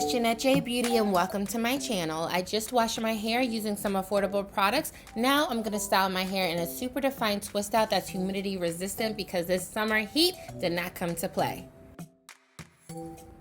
Jeanette J Beauty and welcome to my channel. I just washed my hair using some affordable products. Now I'm going to style my hair in a super defined twist out that's humidity resistant because this summer heat did not come to play.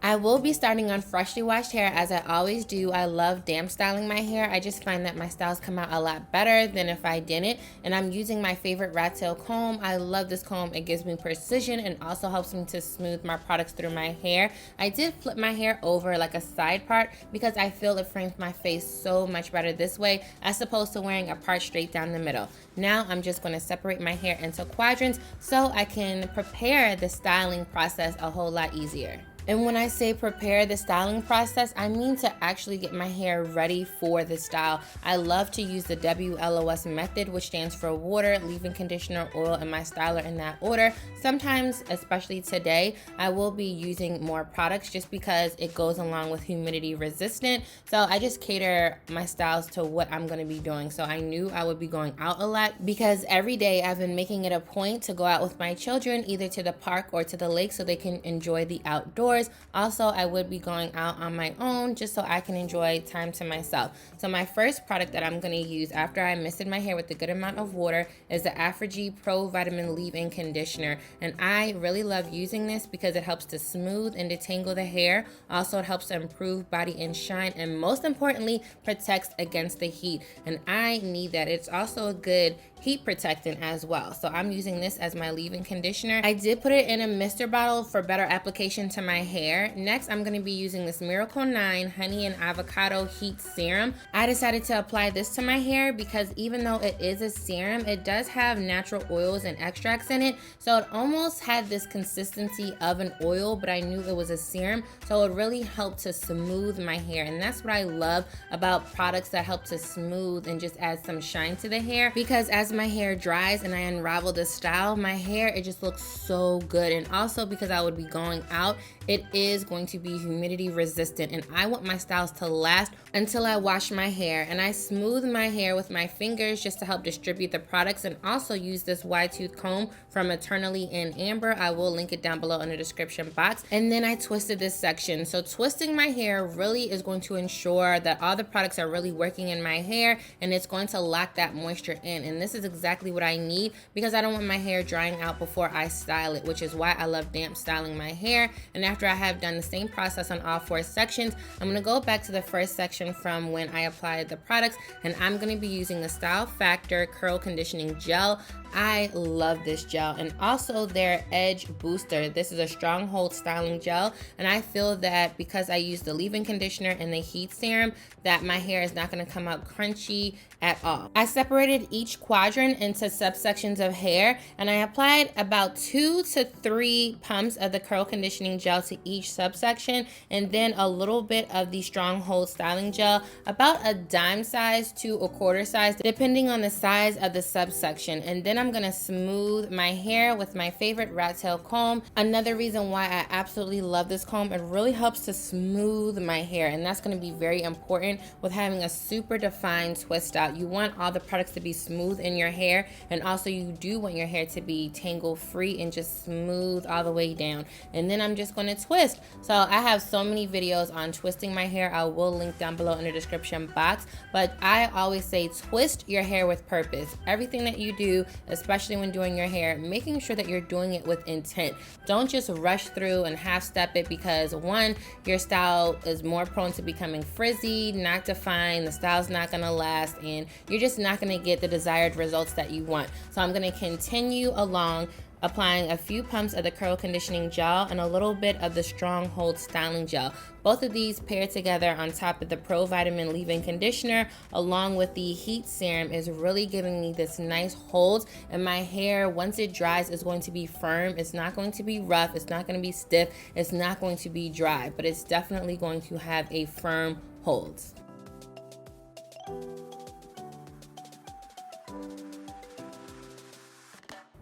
I will be starting on freshly washed hair as I always do. I love damp styling my hair. I just find that my styles come out a lot better than if I didn't. And I'm using my favorite Rattail Comb. I love this comb. It gives me precision and also helps me to smooth my products through my hair. I did flip my hair over like a side part because I feel it frames my face so much better this way as opposed to wearing a part straight down the middle. Now I'm just going to separate my hair into quadrants so I can prepare the styling process a whole lot easier. And when I say prepare the styling process, I mean to actually get my hair ready for the style. I love to use the WLOS method, which stands for water, leave-in conditioner, oil, and my styler in that order. Sometimes, especially today, I will be using more products just because it goes along with humidity resistant. So I just cater my styles to what I'm going to be doing. So I knew I would be going out a lot because every day I've been making it a point to go out with my children, either to the park or to the lake so they can enjoy the outdoors. Also, I would be going out on my own just so I can enjoy time to myself. So my first product that I'm going to use after I misted my hair with a good amount of water is the Afro-G Pro Vitamin Leave-In Conditioner. And I really love using this because it helps to smooth and detangle the hair. Also, it helps to improve body and shine, and most importantly, protects against the heat. And I need that. It's also a good heat protectant as well. So I'm using this as my leave-in conditioner. I did put it in a mister bottle for better application to my hair. Next, I'm going to be using this Miracle 9 Honey and Avocado Heat Serum. I decided to apply this to my hair because even though it is a serum, it does have natural oils and extracts in it. So it almost had this consistency of an oil, but I knew it was a serum. So it really helped to smooth my hair. And that's what I love about products that help to smooth and just add some shine to the hair, because as my hair dries and I unravel this style, my hair, it just looks so good. And also because I would be going out, it is going to be humidity resistant, and I want my styles to last until I wash my hair. And I smooth my hair with my fingers just to help distribute the products, and also use this wide tooth comb from Eternally in Amber. I will link it down below in the description box. And then I twisted this section. So twisting my hair really is going to ensure that all the products are really working in my hair, and it's going to lock that moisture in. And this is exactly what I need because I don't want my hair drying out before I style it, which is why I love damp styling my hair. And after I have done the same process on all 4 sections, I'm going to go back to the first section from when I applied the products, and I'm going to be using the Style Factor Curl Conditioning Gel. I love this gel, and also their Edge Booster. This is a stronghold styling gel, and I feel that because I use the leave-in conditioner and the heat serum, that my hair is not going to come out crunchy at all. I separated each quadrant into subsections of hair, and I applied about 2 to 3 pumps of the curl conditioning gel to each subsection, and then a little bit of the stronghold styling gel, about a dime size to a quarter size, depending on the size of the subsection. And then I'm gonna smooth my hair with my favorite Rattail Comb. Another reason why I absolutely love this comb, it really helps to smooth my hair, and that's gonna be very important with having a super defined twist out. You want all the products to be smooth in your hair, and also you do want your hair to be tangle free and just smooth all the way down. And then I'm just going to twist. So I have so many videos on twisting my hair. I will link down below in the description box, but I always say twist your hair with purpose. Everything that you do, especially when doing your hair, making sure that you're doing it with intent. Don't just rush through and half step it, because one, your style is more prone to becoming frizzy, not defined, the style's not going to last, and you're just not going to get the desired results that you want. So I'm going to continue along, applying a few pumps of the curl conditioning gel and a little bit of the stronghold styling gel. Both of these paired together on top of the Pro Vitamin Leave-In Conditioner along with the heat serum is really giving me this nice hold, and my hair, once it dries, is going to be firm. It's not going to be rough, it's not going to be stiff, it's not going to be dry, but it's definitely going to have a firm hold.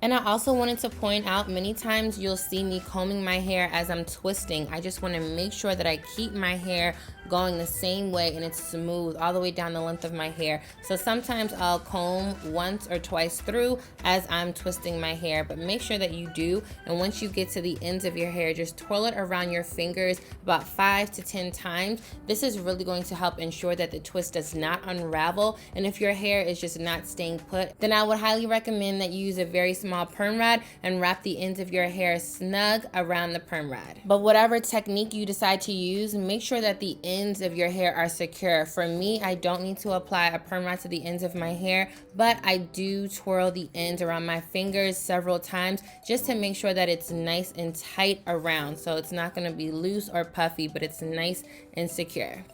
And I also wanted to point out, many times you'll see me combing my hair as I'm twisting. I just want to make sure that I keep my hair going the same way and it's smooth all the way down the length of my hair. So sometimes I'll comb once or twice through as I'm twisting my hair, but make sure that you do. And once you get to the ends of your hair, just twirl it around your fingers about 5 to 10 times. This is really going to help ensure that the twist does not unravel. And if your hair is just not staying put, then I would highly recommend that you use a very small perm rod and wrap the ends of your hair snug around the perm rod. But whatever technique you decide to use, make sure that the ends of your hair are secure. For me, I don't need to apply a perm rod to the ends of my hair, but I do twirl the ends around my fingers several times just to make sure that it's nice and tight around. So it's not going to be loose or puffy, but it's nice and secure.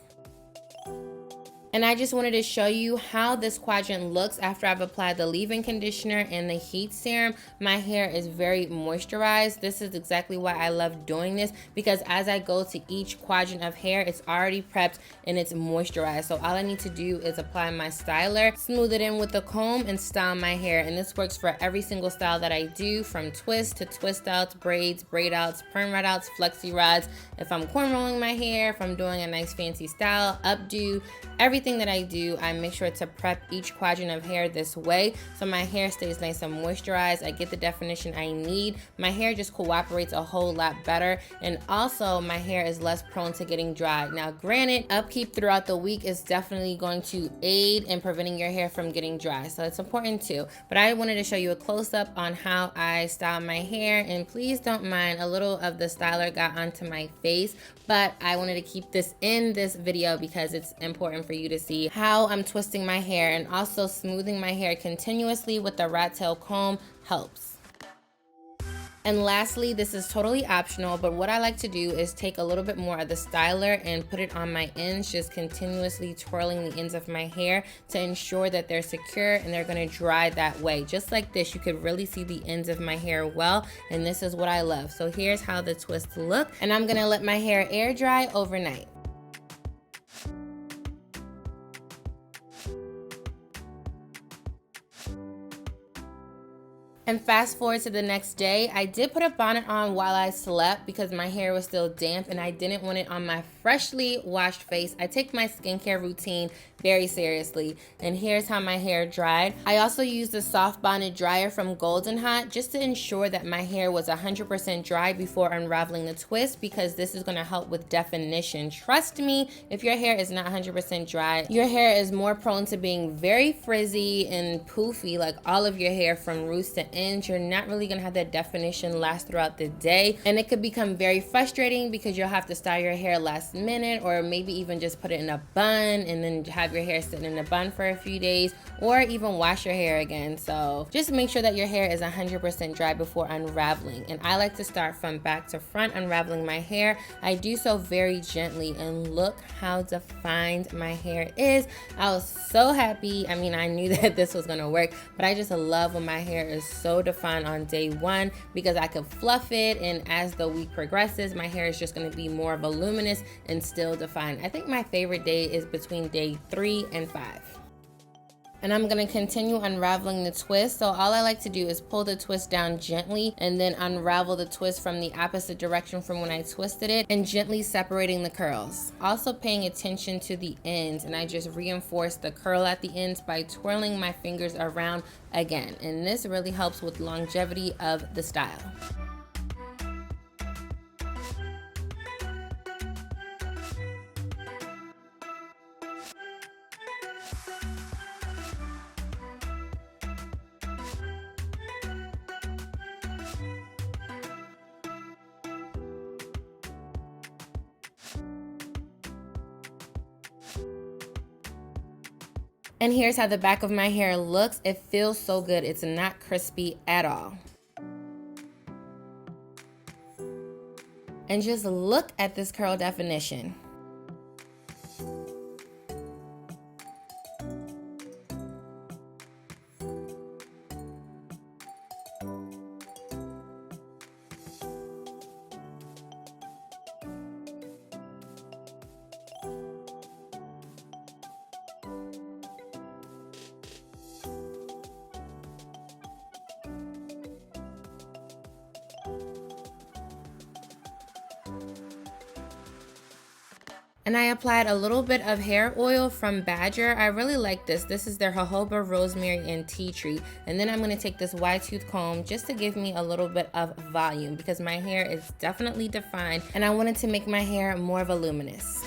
And I just wanted to show you how this quadrant looks after I've applied the leave-in conditioner and the heat serum. My hair is very moisturized. This is exactly why I love doing this, because as I go to each quadrant of hair, it's already prepped and it's moisturized. So all I need to do is apply my styler, smooth it in with the comb, and style my hair. And this works for every single style that I do, from twist to twist outs, braids, braid outs, perm rod outs, flexi rods. If I'm cornrolling my hair, if I'm doing a nice fancy style, updo, everything that I do, I make sure to prep each quadrant of hair this way so my hair stays nice and moisturized. I get the definition I need. My hair just cooperates a whole lot better, and also my hair is less prone to getting dry. Now granted, upkeep throughout the week is definitely going to aid in preventing your hair from getting dry, so it's important too. But I wanted to show you a close-up on how I style my hair, and please don't mind, a little of the styler got onto my face, but I wanted to keep this in this video because it's important for you to see how I'm twisting my hair, and also smoothing my hair continuously with the Rattail Comb helps. And lastly, this is totally optional, but what I like to do is take a little bit more of the styler and put it on my ends, just continuously twirling the ends of my hair to ensure that they're secure and they're gonna dry that way. Just like this, you could really see the ends of my hair well, and this is what I love. So here's how the twists look, and I'm gonna let my hair air dry overnight. And fast forward to the next day, I did put a bonnet on while I slept because my hair was still damp and I didn't want it on my freshly washed face. I take my skincare routine very seriously, and here's how my hair dried. I also used a soft bonnet dryer from Golden Hot just to ensure that my hair was 100% dry before unraveling the twist, because this is going to help with definition. Trust me, if your hair is not 100% dry, your hair is more prone to being very frizzy and poofy, like all of your hair from roots to ends. You're not really going to have that definition last throughout the day, and it could become very frustrating because you'll have to style your hair last minute, or maybe even just put it in a bun and then have your hair sitting in a bun for a few days, or even wash your hair again. So just make sure that your hair is 100% dry before unraveling. And I like to start from back to front unraveling my hair. I do so very gently, and look how defined my hair is. I was so happy. I mean, I knew that this was gonna work, but I just love when my hair is so defined on day one, because I could fluff it, and as the week progresses, my hair is just gonna be more voluminous and still defined. I think my favorite day is between day 3 and 5. And I'm gonna continue unraveling the twist. So all I like to do is pull the twist down gently and then unravel the twist from the opposite direction from when I twisted it, and gently separating the curls. Also paying attention to the ends, and I just reinforce the curl at the ends by twirling my fingers around again. And this really helps with longevity of the style. And here's how the back of my hair looks. It feels so good. It's not crispy at all. And just look at this curl definition. And I applied a little bit of hair oil from Badger. I really like this. This is their jojoba, rosemary, and tea tree. And then I'm going to take this wide tooth comb just to give me a little bit of volume because my hair is definitely defined and I wanted to make my hair more voluminous.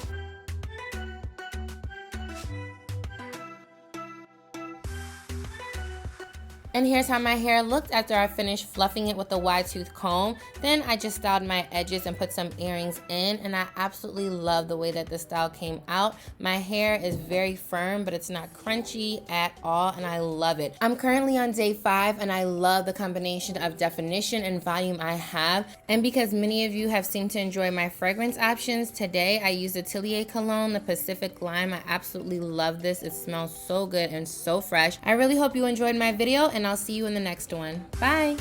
And here's how my hair looked after I finished fluffing it with a wide tooth comb. Then I just styled my edges and put some earrings in, and I absolutely love the way that the style came out. My hair is very firm, but it's not crunchy at all, and I love it. I'm currently on day 5, and I love the combination of definition and volume I have. And because many of you have seemed to enjoy my fragrance options, today I used Atelier Cologne, the Pacific Lime. I absolutely love this. It smells so good and so fresh. I really hope you enjoyed my video, and I'll see you in the next one. Bye!